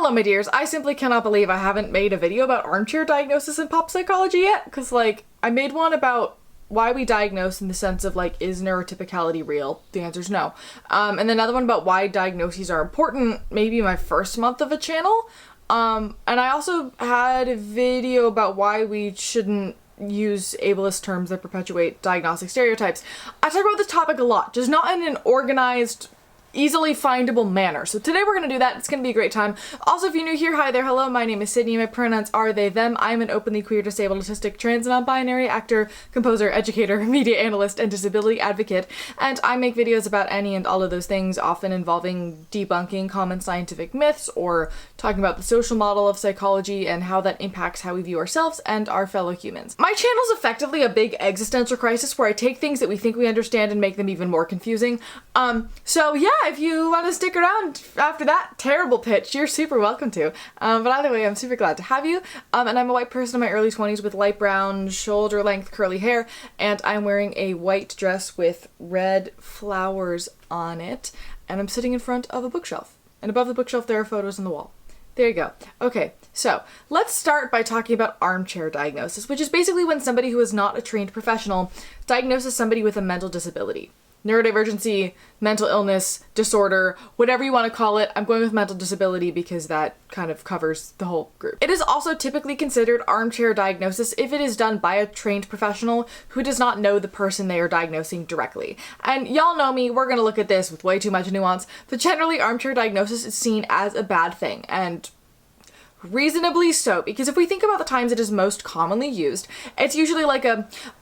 Hello, my dears. I simply cannot believe I haven't made a video about armchair diagnosis in pop psychology yet, because, like, I made one about why we diagnose in the sense of, like, is neurotypicality real? The answer is no. And then another one about why diagnoses are important, maybe my first month of a channel. And I also had a video about why we shouldn't use ableist terms that perpetuate diagnostic stereotypes. I talk about this topic a lot, just not in an organized, easily findable manner. So today we're going to do that. It's going to be a great time. Also, if you're new here, hi there, hello, my name is Sydney. My pronouns are they, them. I'm an openly queer, disabled, autistic, trans, non-binary actor, composer, educator, media analyst, and disability advocate. And I make videos about any and all of those things, often involving debunking common scientific myths or talking about the social model of psychology and how that impacts how we view ourselves and our fellow humans. My channel is effectively a big existential crisis where I take things that we think we understand and make them even more confusing. So yeah, if you want to stick around after that terrible pitch, you're super welcome to. But either way, I'm super glad to have you. And I'm a white person in my early 20s with light brown, shoulder-length curly hair, and I'm wearing a white dress with red flowers on it, and I'm sitting in front of a bookshelf. And above the bookshelf, there are photos on the wall. There you go. Okay, so let's start by talking about armchair diagnosis, which is basically when somebody who is not a trained professional diagnoses somebody with a mental disability. Neurodivergency, mental illness, disorder, whatever you want to call it. I'm going with mental disability because that kind of covers the whole group. It is also typically considered armchair diagnosis if it is done by a trained professional who does not know the person they are diagnosing directly. And y'all know me, we're gonna look at this with way too much nuance, but generally armchair diagnosis is seen as a bad thing, and reasonably so, because if we think about the times it is most commonly used, it's usually like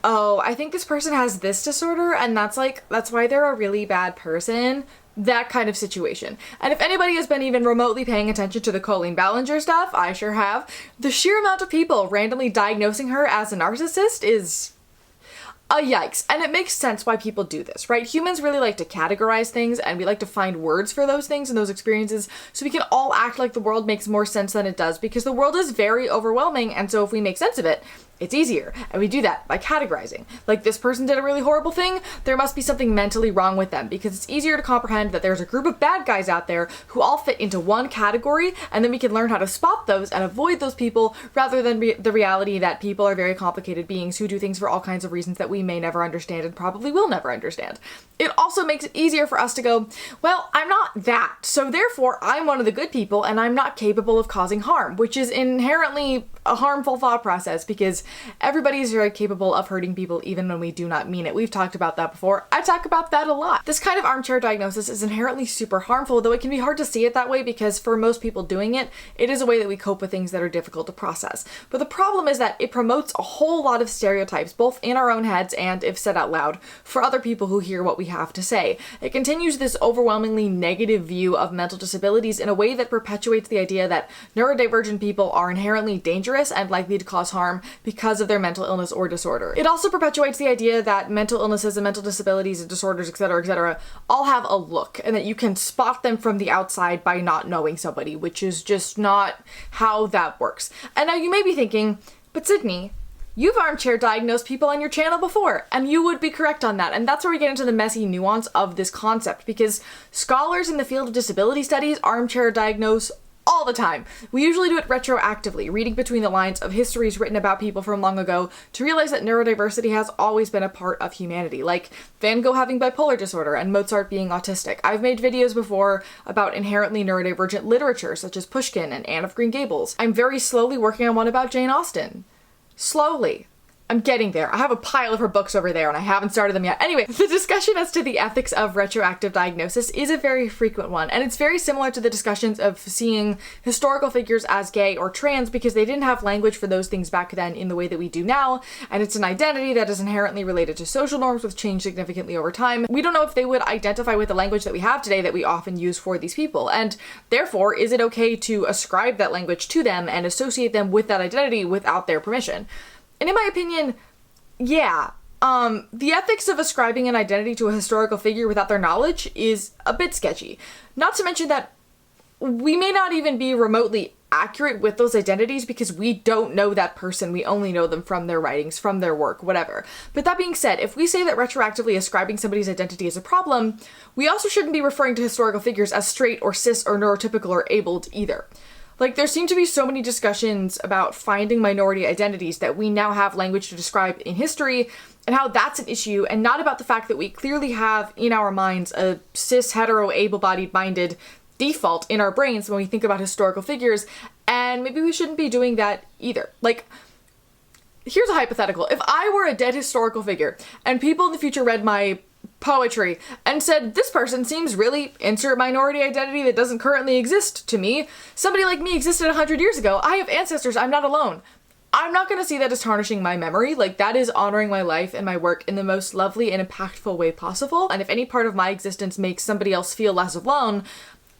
oh, I think this person has this disorder and that's why they're a really bad person, that kind of situation. And if anybody has been even remotely paying attention to the Colleen Ballinger stuff, I sure have, the sheer amount of people randomly diagnosing her as a narcissist is yikes. And it makes sense why people do this, right? Humans really like to categorize things and we like to find words for those things and those experiences so we can all act like the world makes more sense than it does, because the world is very overwhelming, and so if we make sense of it, it's easier. And we do that by categorizing. Like, this person did a really horrible thing, there must be something mentally wrong with them, because it's easier to comprehend that there's a group of bad guys out there who all fit into one category, and then we can learn how to spot those and avoid those people, rather than the reality that people are very complicated beings who do things for all kinds of reasons that we may never understand and probably will never understand. It also makes it easier for us to go, well, I'm not that, so therefore I'm one of the good people and I'm not capable of causing harm, which is inherently a harmful thought process, because everybody is very capable of hurting people even when we do not mean it. We've talked about that before. I talk about that a lot. This kind of armchair diagnosis is inherently super harmful, though it can be hard to see it that way because for most people doing it, it is a way that we cope with things that are difficult to process. But the problem is that it promotes a whole lot of stereotypes, both in our own heads and, if said out loud, for other people who hear what we have to say. It continues this overwhelmingly negative view of mental disabilities in a way that perpetuates the idea that neurodivergent people are inherently dangerous and likely to cause harm because of their mental illness or disorder. It also perpetuates the idea that mental illnesses and mental disabilities and disorders, etc., all have a look, and that you can spot them from the outside by not knowing somebody, which is just not how that works. And now you may be thinking, but Sydney, you've armchair diagnosed people on your channel before, and you would be correct on that. And that's where we get into the messy nuance of this concept, because scholars in the field of disability studies armchair diagnose all the time. We usually do it retroactively, reading between the lines of histories written about people from long ago to realize that neurodiversity has always been a part of humanity, like Van Gogh having bipolar disorder and Mozart being autistic. I've made videos before about inherently neurodivergent literature, such as Pushkin and Anne of Green Gables. I'm very slowly working on one about Jane Austen. Slowly. I'm getting there. I have a pile of her books over there and I haven't started them yet. Anyway, the discussion as to the ethics of retroactive diagnosis is a very frequent one, and it's very similar to the discussions of seeing historical figures as gay or trans, because they didn't have language for those things back then in the way that we do now, and it's an identity that is inherently related to social norms which change significantly over time. We don't know if they would identify with the language that we have today that we often use for these people, and therefore, is it okay to ascribe that language to them and associate them with that identity without their permission? And in my opinion, yeah. The ethics of ascribing an identity to a historical figure without their knowledge is a bit sketchy. Not to mention that we may not even be remotely accurate with those identities because we don't know that person. We only know them from their writings, from their work, whatever. But that being said, if we say that retroactively ascribing somebody's identity is a problem, we also shouldn't be referring to historical figures as straight or cis or neurotypical or abled either. Like, there seem to be so many discussions about finding minority identities that we now have language to describe in history, and how that's an issue, and not about the fact that we clearly have in our minds a cis, hetero, able-bodied minded default in our brains when we think about historical figures, and maybe we shouldn't be doing that either. Like, here's a hypothetical. If I were a dead historical figure, and people in the future read my poetry and said, this person seems really insert minority identity that doesn't currently exist to me. Somebody like me existed 100 years ago. I have ancestors. I'm not alone. I'm not going to see that as tarnishing my memory. Like, that is honoring my life and my work in the most lovely and impactful way possible. And if any part of my existence makes somebody else feel less alone,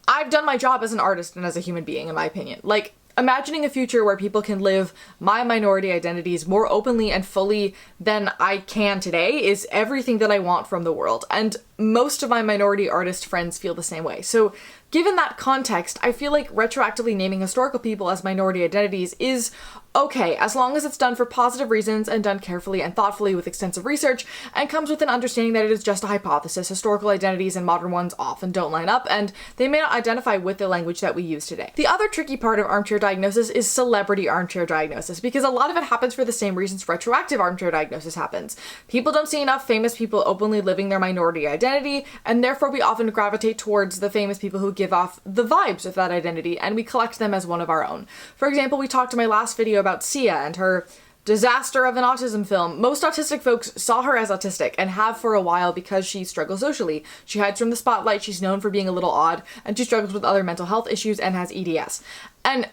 I've done my job as an artist and as a human being, in my opinion. Like, imagining a future where people can live my minority identities more openly and fully than I can today is everything that I want from the world. And most of my minority artist friends feel the same way. So given that context, I feel like retroactively naming historical people as minority identities is okay, as long as it's done for positive reasons and done carefully and thoughtfully with extensive research, and comes with an understanding that it is just a hypothesis. Historical identities and modern ones often don't line up, and they may not identify with the language that we use today. The other tricky part of armchair diagnosis is celebrity armchair diagnosis, because a lot of it happens for the same reasons retroactive armchair diagnosis happens. People don't see enough famous people openly living their minority identity, and therefore we often gravitate towards the famous people who give off the vibes of that identity, and we collect them as one of our own. For example, we talked in my last video about Sia and her disaster of an autism film. Most autistic folks saw her as autistic, and have for a while, because she struggles socially. She hides from the spotlight, she's known for being a little odd, and she struggles with other mental health issues and has EDS. And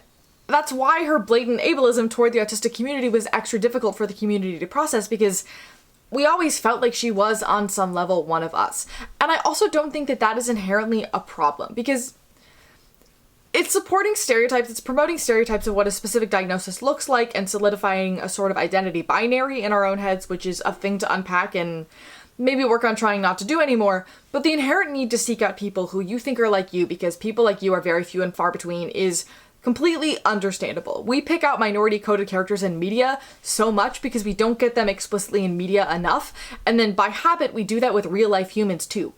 that's why her blatant ableism toward the autistic community was extra difficult for the community to process, because we always felt like she was on some level one of us. And I also don't think that that is inherently a problem, because it's supporting stereotypes, it's promoting stereotypes of what a specific diagnosis looks like and solidifying a sort of identity binary in our own heads, which is a thing to unpack and maybe work on trying not to do anymore. But the inherent need to seek out people who you think are like you, because people like you are very few and far between, is completely understandable. We pick out minority coded characters in media so much because we don't get them explicitly in media enough, and then by habit we do that with real life humans too.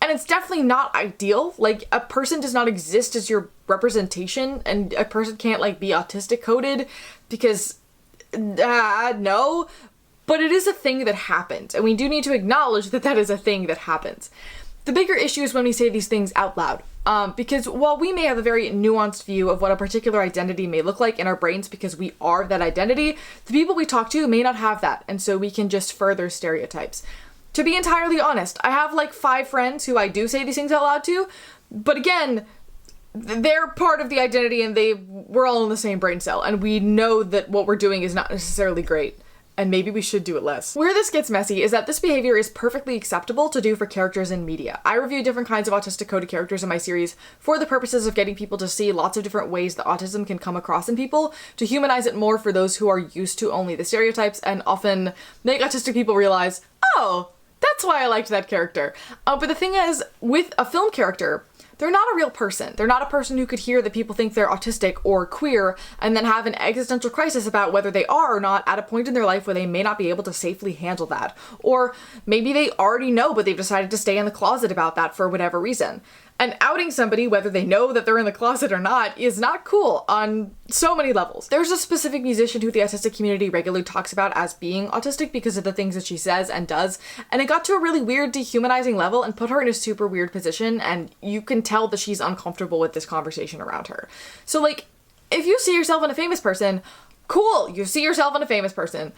And it's definitely not ideal. Like, a person does not exist as your representation, and a person can't, like, be autistic coded because, no. But it is a thing that happens, and we do need to acknowledge that that is a thing that happens. The bigger issue is when we say these things out loud. Because while we may have a very nuanced view of what a particular identity may look like in our brains because we are that identity, the people we talk to may not have that, and so we can just further stereotypes. To be entirely honest, I have like 5 friends who I do say these things out loud to, but again, they're part of the identity and we're all in the same brain cell, and we know that what we're doing is not necessarily great, and maybe we should do it less. Where this gets messy is that this behavior is perfectly acceptable to do for characters in media. I review different kinds of autistic coded characters in my series for the purposes of getting people to see lots of different ways that autism can come across in people, to humanize it more for those who are used to only the stereotypes, and often make autistic people realize, oh, that's why I liked that character. But the thing is, with a film character, they're not a real person. They're not a person who could hear that people think they're autistic or queer and then have an existential crisis about whether they are or not at a point in their life where they may not be able to safely handle that. Or maybe they already know, but they've decided to stay in the closet about that for whatever reason. And outing somebody, whether they know that they're in the closet or not, is not cool on so many levels. There's a specific musician who the autistic community regularly talks about as being autistic because of the things that she says and does, and it got to a really weird, dehumanizing level and put her in a super weird position, and you can tell that she's uncomfortable with this conversation around her. So, like, if you see yourself in a famous person, cool, you see yourself in a famous person.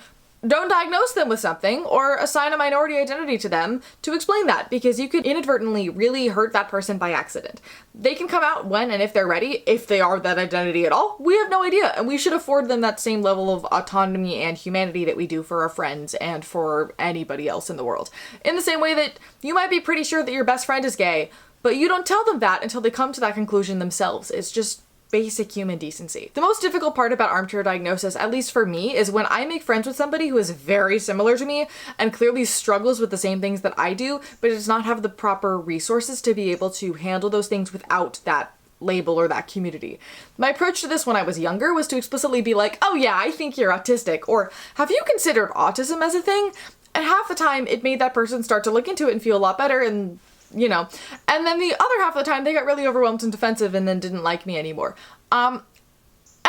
Don't diagnose them with something or assign a minority identity to them to explain that, because you could inadvertently really hurt that person by accident. They can come out when and if they're ready, if they are that identity at all. We have no idea, and we should afford them that same level of autonomy and humanity that we do for our friends and for anybody else in the world. In the same way that you might be pretty sure that your best friend is gay, but you don't tell them that until they come to that conclusion themselves. It's just basic human decency. The most difficult part about armchair diagnosis, at least for me, is when I make friends with somebody who is very similar to me and clearly struggles with the same things that I do, but does not have the proper resources to be able to handle those things without that label or that community. My approach to this when I was younger was to explicitly be like, oh yeah, I think you're autistic, or have you considered autism as a thing? And half the time it made that person start to look into it and feel a lot better, and you know, and then the other half of the time they got really overwhelmed and defensive and then didn't like me anymore.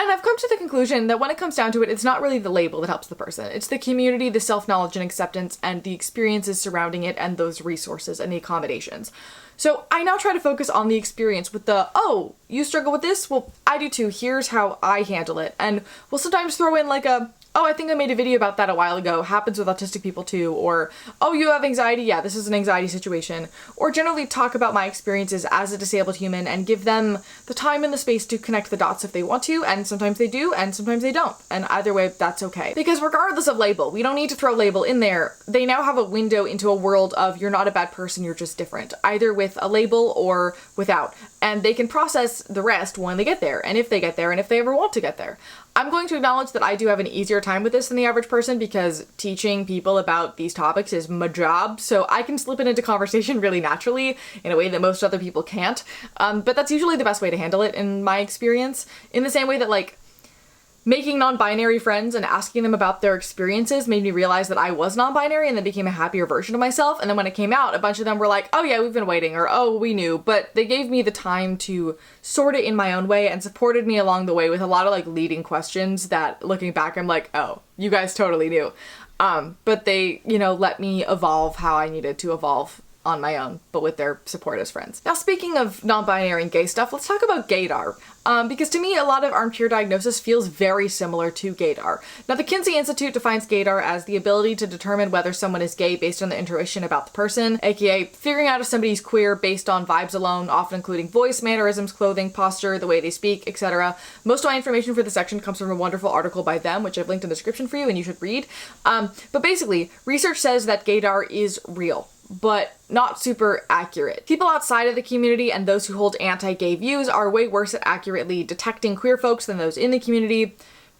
And I've come to the conclusion that when it comes down to it, it's not really the label that helps the person. It's the community, the self-knowledge and acceptance, and the experiences surrounding it, and those resources and the accommodations. So I now try to focus on the experience with the, oh, you struggle with this? Well, I do too. Here's how I handle it. And we'll sometimes throw in like a, oh, I think I made a video about that a while ago. Happens with autistic people too. Or, oh, you have anxiety? Yeah, this is an anxiety situation. Or generally talk about my experiences as a disabled human and give them the time and the space to connect the dots if they want to. And sometimes they do, and sometimes they don't. And either way, that's okay. Because regardless of label, we don't need to throw label in there. They now have a window into a world of you're not a bad person, you're just different. Either with a label or without. And they can process the rest when they get there, and if they get there, and if they ever want to get there. I'm going to acknowledge that I do have an easier time with this than the average person because teaching people about these topics is my job, so I can slip it into conversation really naturally in a way that most other people can't. But that's usually the best way to handle it in my experience. In the same way that, like, making non-binary friends and asking them about their experiences made me realize that I was non-binary and then became a happier version of myself. And then when it came out, a bunch of them were like, oh yeah, we've been waiting, or oh, we knew. But they gave me the time to sort it in my own way and supported me along the way with a lot of like leading questions that looking back, I'm like, oh, you guys totally knew. But they, you know, let me evolve how I needed to evolve on my own, but with their support as friends. Now, speaking of non-binary and gay stuff, let's talk about gaydar. Because to me, a lot of armchair diagnosis feels very similar to gaydar. Now, the Kinsey Institute defines gaydar as the ability to determine whether someone is gay based on the intuition about the person, aka figuring out if somebody's queer based on vibes alone, often including voice, mannerisms, clothing, posture, the way they speak, etc. Most of my information for the section comes from a wonderful article by them, which I've linked in the description for you and you should read. But basically, research says that gaydar is real, but not super accurate. People outside of the community and those who hold anti-gay views are way worse at accurately detecting queer folks than those in the community.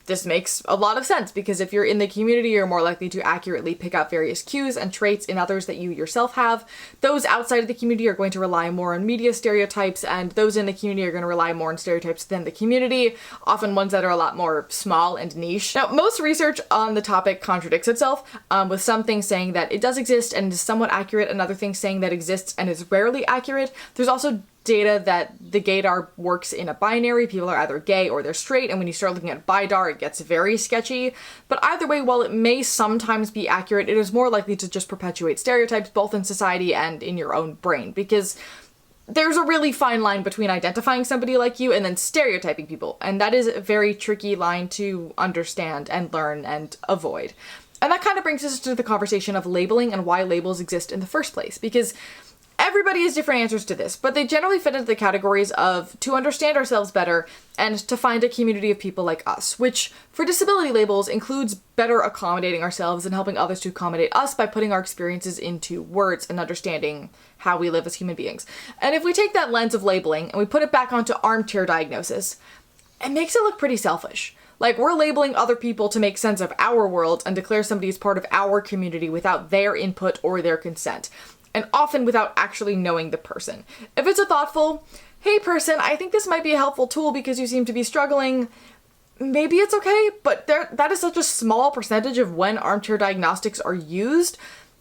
This makes a lot of sense because if you're in the community, you're more likely to accurately pick out various cues and traits in others that you yourself have. Those outside of the community are going to rely more on media stereotypes, and those in the community are going to rely more on stereotypes than the community, often ones that are a lot more small and niche. Now, most research on the topic contradicts itself, with some things saying that it does exist and is somewhat accurate, and other things saying that exists and is rarely accurate. There's also data that the gaydar works in a binary. People are either gay or they're straight, and when you start looking at bidar, it gets very sketchy. But either way, while it may sometimes be accurate, it is more likely to just perpetuate stereotypes both in society and in your own brain, because there's a really fine line between identifying somebody like you and then stereotyping people, and that is a very tricky line to understand and learn and avoid. And that kind of brings us to the conversation of labeling and why labels exist in the first place, because everybody has different answers to this, but they generally fit into the categories of to understand ourselves better and to find a community of people like us, which for disability labels includes better accommodating ourselves and helping others to accommodate us by putting our experiences into words and understanding how we live as human beings. And if we take that lens of labeling and we put it back onto armchair diagnosis, it makes it look pretty selfish. Like, we're labeling other people to make sense of our world and declare somebody as part of our community without their input or their consent, and often without actually knowing the person. If it's a thoughtful, hey person, I think this might be a helpful tool because you seem to be struggling, maybe it's okay, but that is such a small percentage of when armchair diagnostics are used.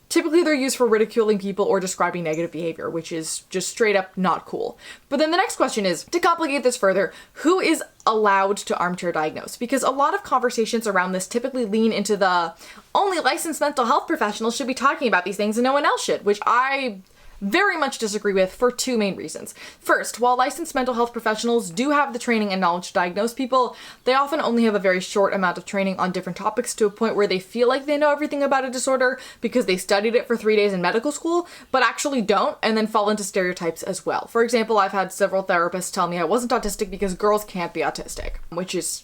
Typically they're used for ridiculing people or describing negative behavior, which is just straight up not cool. But then the next question is, to complicate this further, who is allowed to armchair diagnose? Because a lot of conversations around this typically lean into the only licensed mental health professionals should be talking about these things and no one else should, which I very much disagree with for two main reasons. First, while licensed mental health professionals do have the training and knowledge to diagnose people, they often only have a very short amount of training on different topics to a point where they feel like they know everything about a disorder because they studied it for 3 days in medical school, but actually don't, and then fall into stereotypes as well. For example, I've had several therapists tell me I wasn't autistic because girls can't be autistic, which is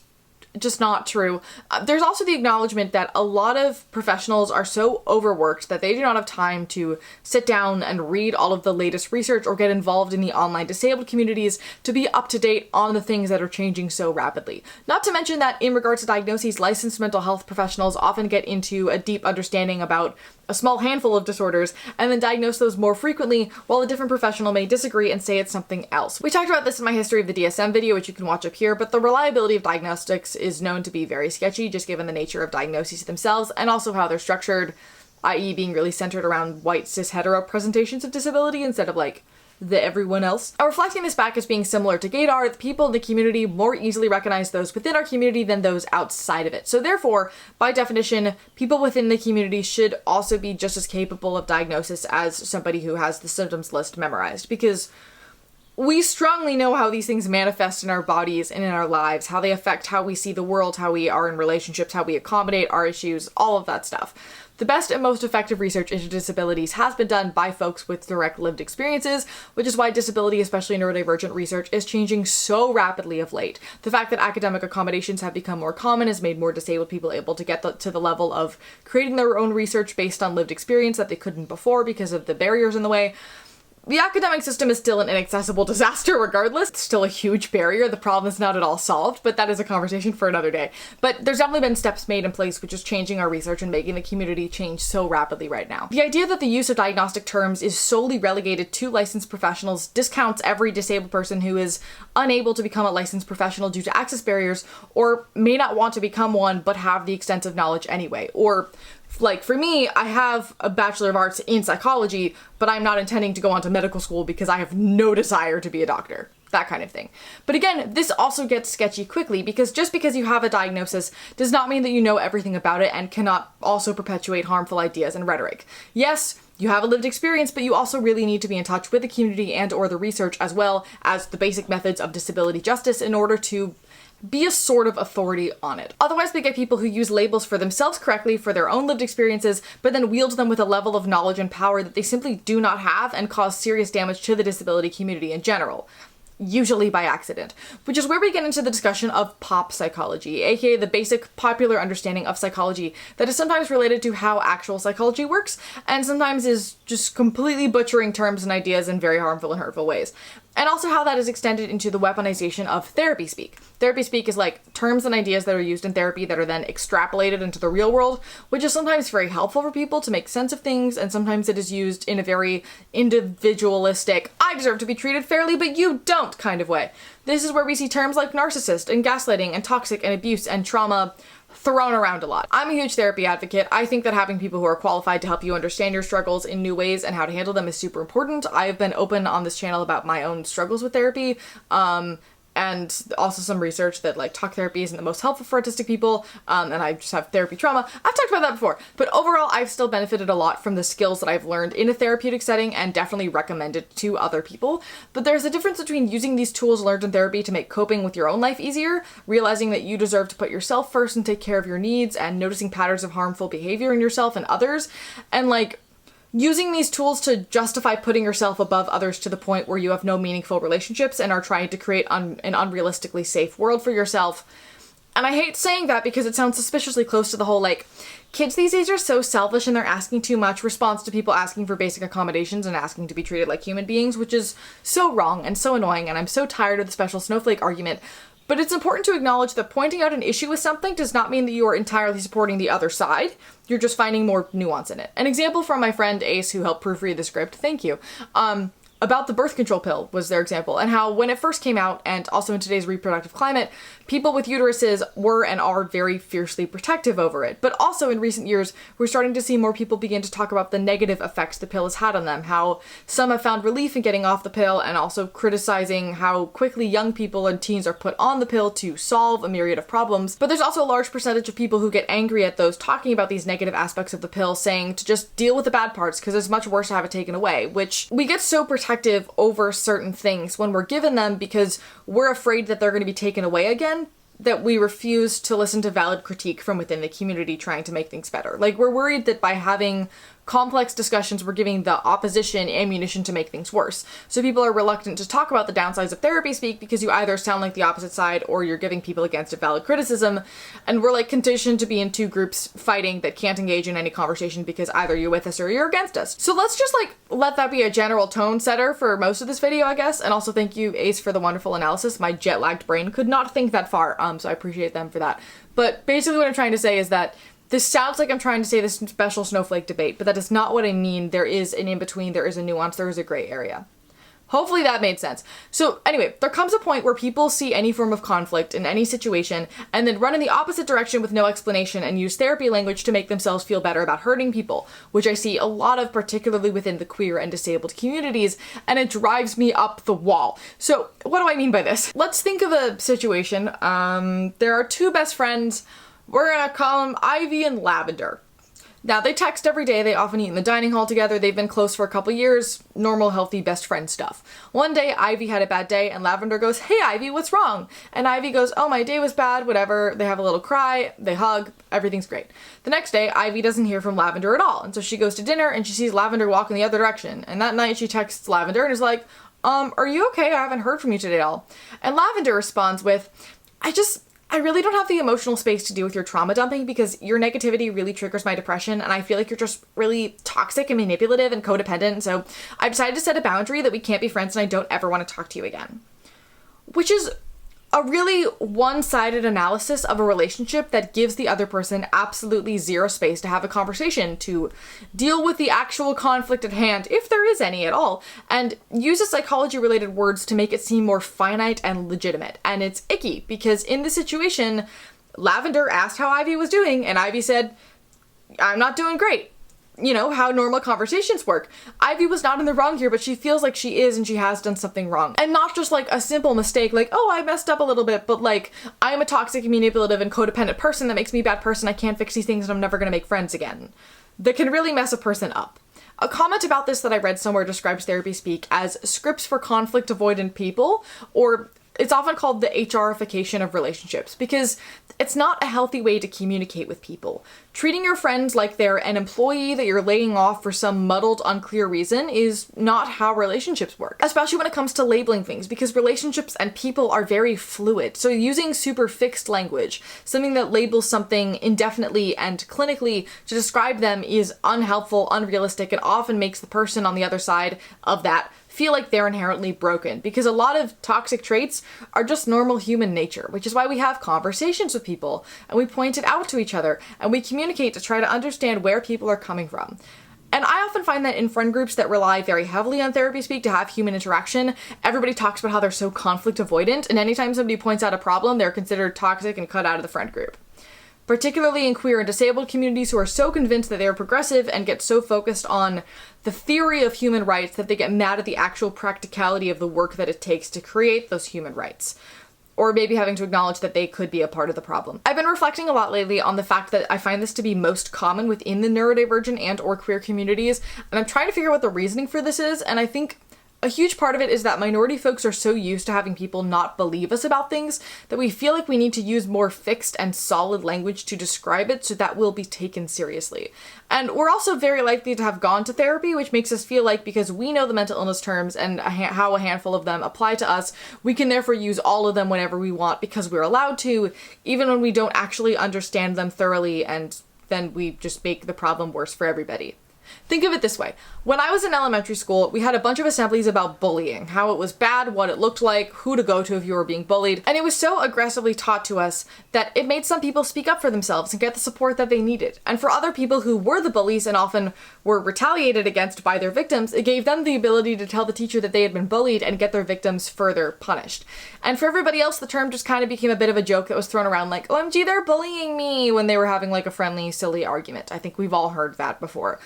just not true. There's also the acknowledgement that a lot of professionals are so overworked that they do not have time to sit down and read all of the latest research or get involved in the online disabled communities to be up to date on the things that are changing so rapidly. Not to mention that in regards to diagnoses, licensed mental health professionals often get into a deep understanding about a small handful of disorders and then diagnose those more frequently, while a different professional may disagree and say it's something else. We talked about this in my history of the DSM video, which you can watch up here, but the reliability of diagnostics is known to be very sketchy, just given the nature of diagnoses themselves and also how they're structured, i.e. being really centered around white cis hetero presentations of disability instead of like the everyone else. And reflecting this back as being similar to gaydar, the people in the community more easily recognize those within our community than those outside of it. So therefore, by definition, people within the community should also be just as capable of diagnosis as somebody who has the symptoms list memorized, because we strongly know how these things manifest in our bodies and in our lives, how they affect how we see the world, how we are in relationships, how we accommodate our issues, all of that stuff. The best and most effective research into disabilities has been done by folks with direct lived experiences, which is why disability, especially neurodivergent research, is changing so rapidly of late. The fact that academic accommodations have become more common has made more disabled people able to get to the level of creating their own research based on lived experience that they couldn't before because of the barriers in the way. The academic system is still an inaccessible disaster regardless. It's still a huge barrier. The problem is not at all solved, but that is a conversation for another day. But there's definitely been steps made in place which is changing our research and making the community change so rapidly right now. The idea that the use of diagnostic terms is solely relegated to licensed professionals discounts every disabled person who is unable to become a licensed professional due to access barriers, or may not want to become one but have the extensive knowledge anyway, or like for me, I have a Bachelor of Arts in psychology, but I'm not intending to go on to medical school because I have no desire to be a doctor. That kind of thing. But again, this also gets sketchy quickly because just because you have a diagnosis does not mean that you know everything about it and cannot also perpetuate harmful ideas and rhetoric. Yes, you have a lived experience, but you also really need to be in touch with the community and or the research as well as the basic methods of disability justice in order to be a sort of authority on it. Otherwise, we get people who use labels for themselves correctly for their own lived experiences, but then wield them with a level of knowledge and power that they simply do not have and cause serious damage to the disability community in general. Usually by accident, which is where we get into the discussion of pop psychology, aka the basic popular understanding of psychology that is sometimes related to how actual psychology works, and sometimes is just completely butchering terms and ideas in very harmful and hurtful ways. And also how that is extended into the weaponization of therapy speak. Therapy speak is like terms and ideas that are used in therapy that are then extrapolated into the real world, which is sometimes very helpful for people to make sense of things, and sometimes it is used in a very individualistic, I deserve to be treated fairly, but you don't kind of way. This is where we see terms like narcissist and gaslighting and toxic and abuse and trauma thrown around a lot. I'm a huge therapy advocate. I think that having people who are qualified to help you understand your struggles in new ways and how to handle them is super important. I've been open on this channel about my own struggles with therapy, and also some research that like talk therapy isn't the most helpful for autistic people, and I just have therapy trauma. I've talked about that before, but overall I've still benefited a lot from the skills that I've learned in a therapeutic setting and definitely recommend it to other people. But there's a difference between using these tools learned in therapy to make coping with your own life easier, realizing that you deserve to put yourself first and take care of your needs, and noticing patterns of harmful behavior in yourself and others, and like using these tools to justify putting yourself above others to the point where you have no meaningful relationships and are trying to create an unrealistically safe world for yourself. And I hate saying that because it sounds suspiciously close to the whole like, kids these days are so selfish and they're asking too much response to people asking for basic accommodations and asking to be treated like human beings, which is so wrong and so annoying, and I'm so tired of the special snowflake argument. But it's important to acknowledge that pointing out an issue with something does not mean that you are entirely supporting the other side. You're just finding more nuance in it. An example from my friend Ace, who helped proofread the script, thank you, about the birth control pill was their example, and how when it first came out, and also in today's reproductive climate, people with uteruses were and are very fiercely protective over it. But also in recent years, we're starting to see more people begin to talk about the negative effects the pill has had on them, how some have found relief in getting off the pill, and also criticizing how quickly young people and teens are put on the pill to solve a myriad of problems. But there's also a large percentage of people who get angry at those talking about these negative aspects of the pill, saying to just deal with the bad parts because it's much worse to have it taken away, which we get so protective over certain things when we're given them because we're afraid that they're going to be taken away again, that we refuse to listen to valid critique from within the community trying to make things better. Like, we're worried that by having complex discussions, we're giving the opposition ammunition to make things worse. So people are reluctant to talk about the downsides of therapy speak because you either sound like the opposite side or you're giving people against it valid criticism. And we're like conditioned to be in two groups fighting that can't engage in any conversation because either you're with us or you're against us. So let's just like let that be a general tone setter for most of this video, I guess. And also thank you, Ace, for the wonderful analysis. My jet-lagged brain could not think that far, so I appreciate them for that. But basically what I'm trying to say is that this sounds like I'm trying to say this special snowflake debate, but that is not what I mean. There is an in-between, there is a nuance, there is a gray area. Hopefully that made sense. So anyway, there comes a point where people see any form of conflict in any situation and then run in the opposite direction with no explanation and use therapy language to make themselves feel better about hurting people, which I see a lot of, particularly within the queer and disabled communities, and it drives me up the wall. So what do I mean by this? Let's think of a situation. There are two best friends. We're gonna call them Ivy and Lavender. Now, they text every day, they often eat in the dining hall together, they've been close for a couple years, normal, healthy, best friend stuff. One day, Ivy had a bad day, and Lavender goes, "Hey Ivy, what's wrong?" And Ivy goes, "Oh, my day was bad, whatever." They have a little cry, they hug, everything's great. The next day, Ivy doesn't hear from Lavender at all, and so she goes to dinner, and she sees Lavender walk in the other direction, and that night she texts Lavender and is like, "Are you okay? I haven't heard from you today at all." And Lavender responds with, I really don't have the emotional space to deal with your trauma dumping because your negativity really triggers my depression, and I feel like you're just really toxic and manipulative and codependent, so I decided to set a boundary that we can't be friends and I don't ever want to talk to you again. Which is a really one-sided analysis of a relationship that gives the other person absolutely zero space to have a conversation, to deal with the actual conflict at hand, if there is any at all, and uses psychology-related words to make it seem more finite and legitimate. And it's icky, because in this situation, Lavender asked how Ivy was doing, and Ivy said, "I'm not doing great." You know, how normal conversations work. Ivy was not in the wrong here, but she feels like she is and she has done something wrong. And not just like a simple mistake, like, "Oh, I messed up a little bit," but like, "I am a toxic, manipulative, and codependent person that makes me a bad person. I can't fix these things and I'm never gonna make friends again." That can really mess a person up. A comment about this that I read somewhere describes therapy speak as scripts for conflict avoidant people, or it's often called the HRification of relationships, because it's not a healthy way to communicate with people. Treating your friends like they're an employee that you're laying off for some muddled, unclear reason is not how relationships work. Especially when it comes to labeling things, because relationships and people are very fluid. So using super fixed language, something that labels something indefinitely and clinically to describe them, is unhelpful, unrealistic, and often makes the person on the other side of that feel like they're inherently broken, because a lot of toxic traits are just normal human nature, which is why we have conversations with people and we point it out to each other and we communicate to try to understand where people are coming from. And I often find that in friend groups that rely very heavily on therapy speak to have human interaction, everybody talks about how they're so conflict avoidant, and anytime somebody points out a problem, they're considered toxic and cut out of the friend group. Particularly in queer and disabled communities who are so convinced that they're progressive and get so focused on the theory of human rights that they get mad at the actual practicality of the work that it takes to create those human rights. Or maybe having to acknowledge that they could be a part of the problem. I've been reflecting a lot lately on the fact that I find this to be most common within the neurodivergent and or queer communities, and I'm trying to figure out what the reasoning for this is, and I think a huge part of it is that minority folks are so used to having people not believe us about things that we feel like we need to use more fixed and solid language to describe it so that will be taken seriously. And we're also very likely to have gone to therapy, which makes us feel like because we know the mental illness terms and how a handful of them apply to us, we can therefore use all of them whenever we want because we're allowed to, even when we don't actually understand them thoroughly, and then we just make the problem worse for everybody. Think of it this way. When I was in elementary school, we had a bunch of assemblies about bullying, how it was bad, what it looked like, who to go to if you were being bullied, and it was so aggressively taught to us that it made some people speak up for themselves and get the support that they needed. And for other people who were the bullies and often were retaliated against by their victims, it gave them the ability to tell the teacher that they had been bullied and get their victims further punished. And for everybody else, the term just kind of became a bit of a joke that was thrown around like, "OMG, they're bullying me," when they were having like a friendly, silly argument. I think we've all heard that before.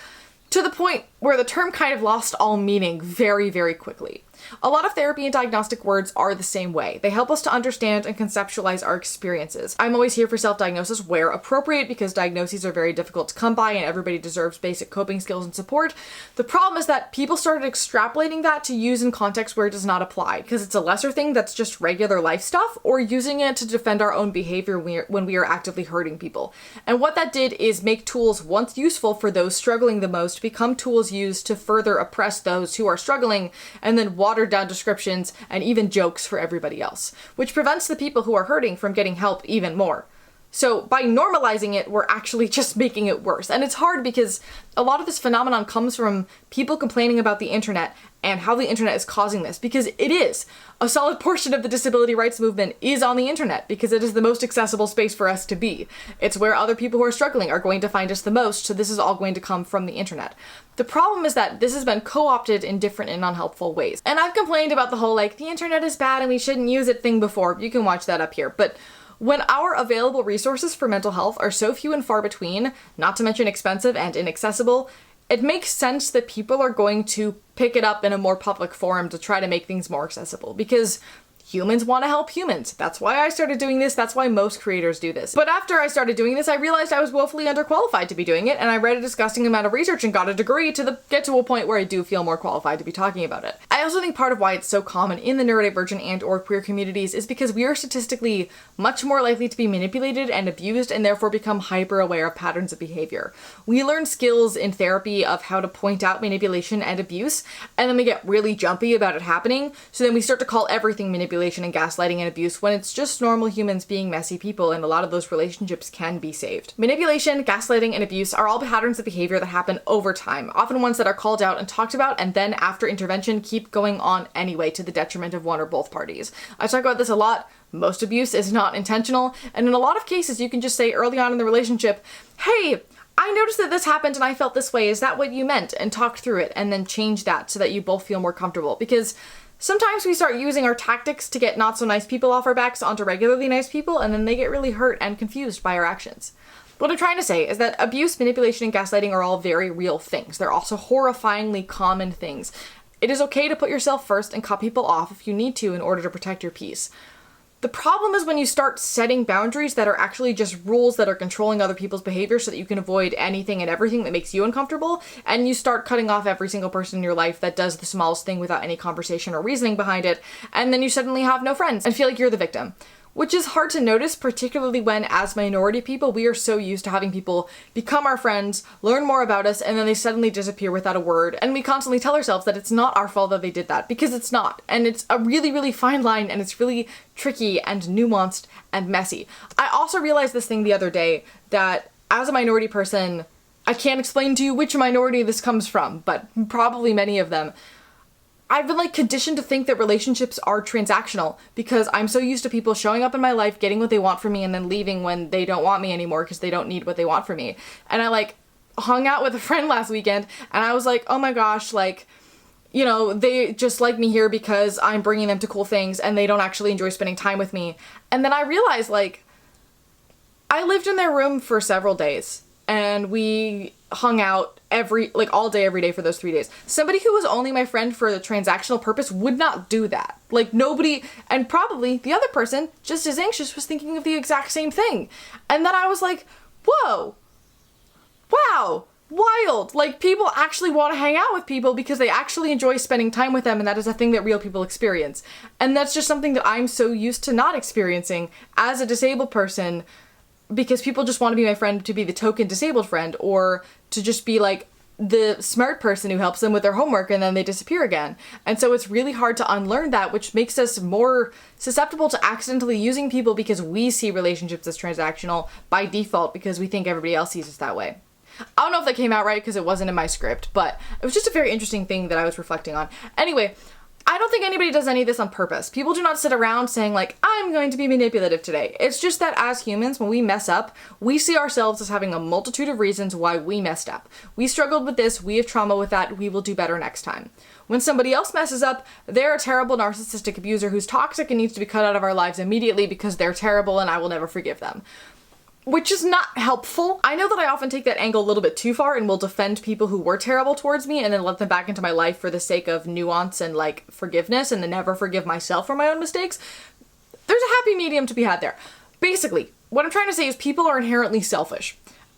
To the point where the term kind of lost all meaning very, very quickly. A lot of therapy and diagnostic words are the same way. They help us to understand and conceptualize our experiences. I'm always here for self-diagnosis where appropriate, because diagnoses are very difficult to come by and everybody deserves basic coping skills and support. The problem is that people started extrapolating that to use in contexts where it does not apply, because it's a lesser thing that's just regular life stuff, or using it to defend our own behavior when we are actively hurting people. And what that did is make tools once useful for those struggling the most become tools used to further oppress those who are struggling, and then watered down descriptions and even jokes for everybody else, which prevents the people who are hurting from getting help even more. So by normalizing it, we're actually just making it worse. And it's hard because a lot of this phenomenon comes from people complaining about the internet and how the internet is causing this, because it is. A solid portion of the disability rights movement is on the internet because it is the most accessible space for us to be. It's where other people who are struggling are going to find us the most, so this is all going to come from the internet. The problem is that this has been co-opted in different and unhelpful ways. And I've complained about the whole, like, the internet is bad and we shouldn't use it thing before. You can watch that up here. But when our available resources for mental health are so few and far between, not to mention expensive and inaccessible, it makes sense that people are going to pick it up in a more public forum to try to make things more accessible, because humans want to help humans. That's why I started doing this. That's why most creators do this. But after I started doing this, I realized I was woefully underqualified to be doing it, and I read a disgusting amount of research and got a degree to get to a point where I do feel more qualified to be talking about it. I also think part of why it's so common in the neurodivergent and or queer communities is because we are statistically much more likely to be manipulated and abused and therefore become hyper aware of patterns of behavior. We learn skills in therapy of how to point out manipulation and abuse, and then we get really jumpy about it happening, so then we start to call everything manipulation and gaslighting and abuse when it's just normal humans being messy people, and a lot of those relationships can be saved. Manipulation, gaslighting, and abuse are all patterns of behavior that happen over time, often ones that are called out and talked about and then after intervention keep going on anyway to the detriment of one or both parties. I talk about this a lot. Most abuse is not intentional, and in a lot of cases you can just say early on in the relationship, hey, I noticed that this happened and I felt this way, is that what you meant? And talk through it and then change that so that you both feel more comfortable, because sometimes we start using our tactics to get not so nice people off our backs onto regularly nice people, and then they get really hurt and confused by our actions. What I'm trying to say is that abuse, manipulation, and gaslighting are all very real things. They're also horrifyingly common things. It is okay to put yourself first and cut people off if you need to in order to protect your peace. The problem is when you start setting boundaries that are actually just rules that are controlling other people's behavior so that you can avoid anything and everything that makes you uncomfortable, and you start cutting off every single person in your life that does the smallest thing without any conversation or reasoning behind it, and then you suddenly have no friends and feel like you're the victim. Which is hard to notice, particularly when, as minority people, we are so used to having people become our friends, learn more about us, and then they suddenly disappear without a word, and we constantly tell ourselves that it's not our fault that they did that, because it's not. And it's a really, really fine line, and it's really tricky and nuanced and messy. I also realized this thing the other day, that as a minority person, I can't explain to you which minority this comes from, but probably many of them. I've been conditioned to think that relationships are transactional because I'm so used to people showing up in my life, getting what they want from me, and then leaving when they don't want me anymore because they don't need what they want from me. And I hung out with a friend last weekend and I was like, oh my gosh, they just like me here because I'm bringing them to cool things and they don't actually enjoy spending time with me. And then I realized I lived in their room for several days and we hung out all day, every day for those 3 days. Somebody who was only my friend for the transactional purpose would not do that. Nobody, and probably the other person, just as anxious, was thinking of the exact same thing. And then I was like, whoa, wow, wild. People actually want to hang out with people because they actually enjoy spending time with them, and that is a thing that real people experience. And that's just something that I'm so used to not experiencing as a disabled person, because people just want to be my friend to be the token disabled friend, or to just be the smart person who helps them with their homework and then they disappear again. And so it's really hard to unlearn that, which makes us more susceptible to accidentally using people because we see relationships as transactional by default because we think everybody else sees us that way. I don't know if that came out right because it wasn't in my script, but it was just a very interesting thing that I was reflecting on. Anyway, I don't think anybody does any of this on purpose. People do not sit around saying I'm going to be manipulative today. It's just that as humans, when we mess up, we see ourselves as having a multitude of reasons why we messed up. We struggled with this, we have trauma with that, we will do better next time. When somebody else messes up, they're a terrible narcissistic abuser who's toxic and needs to be cut out of our lives immediately because they're terrible and I will never forgive them. Which is not helpful. I know that I often take that angle a little bit too far and will defend people who were terrible towards me and then let them back into my life for the sake of nuance and forgiveness, and then never forgive myself for my own mistakes. There's a happy medium to be had there. Basically, what I'm trying to say is people are inherently selfish.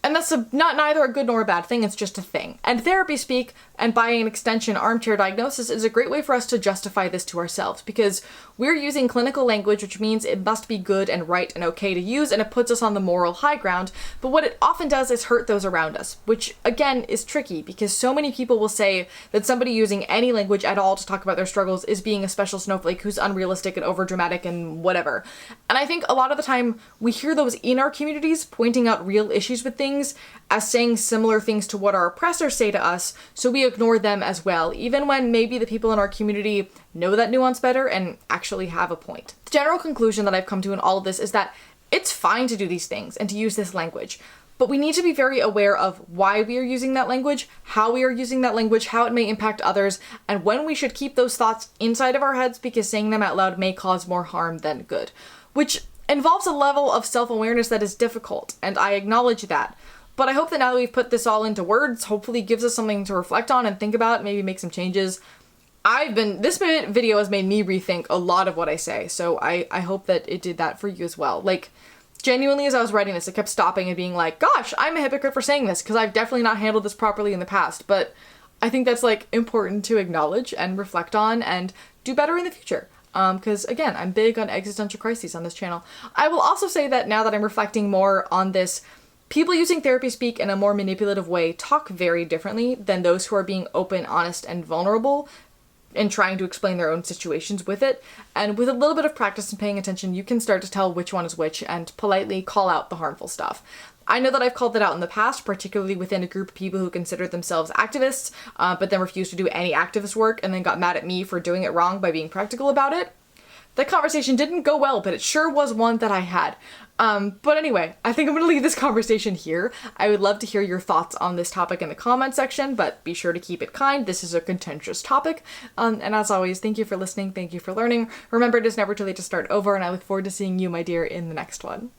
And that's not neither a good nor a bad thing, it's just a thing. And therapy speak, and by an extension, armchair diagnosis, is a great way for us to justify this to ourselves, because we're using clinical language, which means it must be good and right and okay to use, and it puts us on the moral high ground, but what it often does is hurt those around us, which again is tricky, because so many people will say that somebody using any language at all to talk about their struggles is being a special snowflake who's unrealistic and overdramatic and whatever. And I think a lot of the time we hear those in our communities pointing out real issues with things as saying similar things to what our oppressors say to us, so we ignore them as well, even when maybe the people in our community know that nuance better and actually have a point. The general conclusion that I've come to in all of this is that it's fine to do these things and to use this language, but we need to be very aware of why we are using that language, how we are using that language, how it may impact others, and when we should keep those thoughts inside of our heads because saying them out loud may cause more harm than good, which involves a level of self-awareness that is difficult, and I acknowledge that. But I hope that now that we've put this all into words, hopefully gives us something to reflect on and think about, maybe make some changes. This video has made me rethink a lot of what I say, so I hope that it did that for you as well. Like, genuinely, as I was writing this, I kept stopping and being like, gosh, I'm a hypocrite for saying this, because I've definitely not handled this properly in the past, but I think that's, like, important to acknowledge and reflect on and do better in the future. Because again, I'm big on existential crises on this channel. I will also say that now that I'm reflecting more on this, people using therapy speak in a more manipulative way talk very differently than those who are being open, honest, and vulnerable and trying to explain their own situations with it. And with a little bit of practice and paying attention, you can start to tell which one is which and politely call out the harmful stuff. I know that I've called it out in the past, particularly within a group of people who consider themselves activists, but then refused to do any activist work and then got mad at me for doing it wrong by being practical about it. That conversation didn't go well, but it sure was one that I had. But anyway, I think I'm going to leave this conversation here. I would love to hear your thoughts on this topic in the comment section, but be sure to keep it kind. This is a contentious topic. And as always, thank you for listening. Thank you for learning. Remember, it is never too late to start over, and I look forward to seeing you, my dear, in the next one.